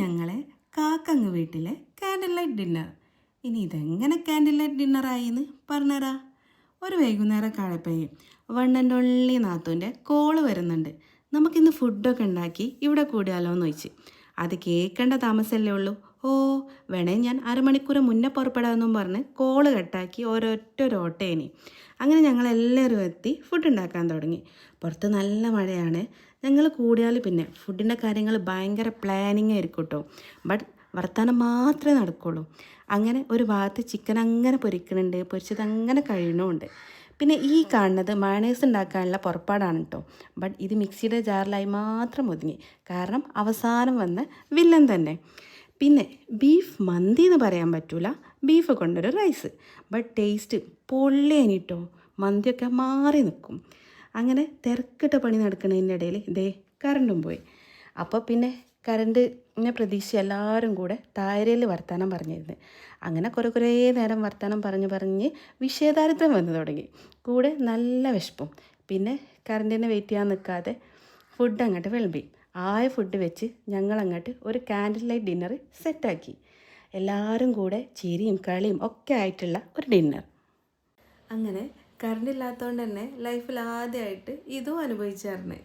ഞങ്ങളെ കാക്കങ്ങ് വീട്ടിലെ candle light dinner. ഇനി ഇതെങ്ങനെ കാൻഡിൽ ലൈറ്റ് ഡിന്നറായിന്ന് പറഞ്ഞുതരാ. ഒരു വൈകുന്നേരം കാലപ്പയ്യും വണ്ണൻ്റെ ഉള്ളി നാത്തൂൻ്റെ കോള് വരുന്നുണ്ട്. നമുക്കിന്ന് ഫുഡൊക്കെ ഉണ്ടാക്കി ഇവിടെ കൂടിയാലോ എന്ന് ചോദിച്ച്. അത് കേൾക്കേണ്ട താമസമല്ലേ ഉള്ളൂ. ഓ വേണേ ഞാൻ അരമണിക്കൂർ മുന്നേ പുറപ്പെടാമെന്നും പറഞ്ഞ് കോള് കട്ടാക്കി ഒരൊറ്റ ഓട്ടേനി. അങ്ങനെ ഞങ്ങളെല്ലാവരും എത്തി ഫുഡ് ഉണ്ടാക്കാൻ തുടങ്ങി. പുറത്ത് നല്ല മഴയാണ്. ഞങ്ങൾ കൂടിയാൽ പിന്നെ ഫുഡിൻ്റെ കാര്യങ്ങൾ ഭയങ്കര പ്ലാനിങ് ആയിരിക്കും കേട്ടോ. ബട്ട് വർത്താനം മാത്രമേ നടക്കുള്ളൂ. അങ്ങനെ ഒരു ഭാഗത്ത് ചിക്കൻ അങ്ങനെ പൊരിക്കണുണ്ട്, പൊരിച്ചത് അങ്ങനെ കഴിയണമുണ്ട്. പിന്നെ ഈ കാണുന്നത് മയണൈസ് ഉണ്ടാക്കാനുള്ള പുറപ്പാടാണ് കേട്ടോ. ബട്ട് ഇത് മിക്സിയുടെ ജാറിലായി മാത്രം ഒതുങ്ങി. കാരണം അവസാനം വന്ന വില്ലൻ തന്നെ. പിന്നെ ബീഫ് മന്തി എന്ന് പറയാൻ പറ്റൂല, ബീഫ് കൊണ്ടൊരു റൈസ്. But taste പൊള്ളിയനിട്ടോ. മന്തിയൊക്കെ മാറി നിൽക്കും. അങ്ങനെ തിരക്കിട്ട പണി നടക്കുന്നതിൻ്റെ ഇടയിൽ ദേ കറണ്ടും പോയി. അപ്പോൾ പിന്നെ കറണ്ടിനെ പ്രതീക്ഷിച്ച് എല്ലാവരും കൂടെ താരയിൽ വർത്തമാനം പറഞ്ഞിരുന്നു. അങ്ങനെ കുറേ നേരം വർത്തമാനം പറഞ്ഞ് വിഷയദാരിദ്ര്യം വന്നു തുടങ്ങി. കൂടെ നല്ല വിശപ്പും. പിന്നെ കറണ്ടിനെ വെയിറ്റ് ചെയ്യാൻ നിൽക്കാതെ ഫുഡ് അങ്ങോട്ട് വിളമ്പി. ആയ ഫുഡ് വെച്ച് ഞങ്ങളങ്ങോട്ട് ഒരു കാൻഡിൽ ലൈറ്റ് ഡിന്നർ സെറ്റാക്കി. എല്ലാവരും കൂടെ ചിരിയും കളിയും ഒക്കെ ആയിട്ടുള്ള ഒരു ഡിന്നർ. അങ്ങനെ കറണ്ട് ഇല്ലാത്തതുകൊണ്ട് തന്നെ ലൈഫിൽ ആദ്യമായിട്ട് ഇതും അനുഭവിച്ചായിരുന്നു.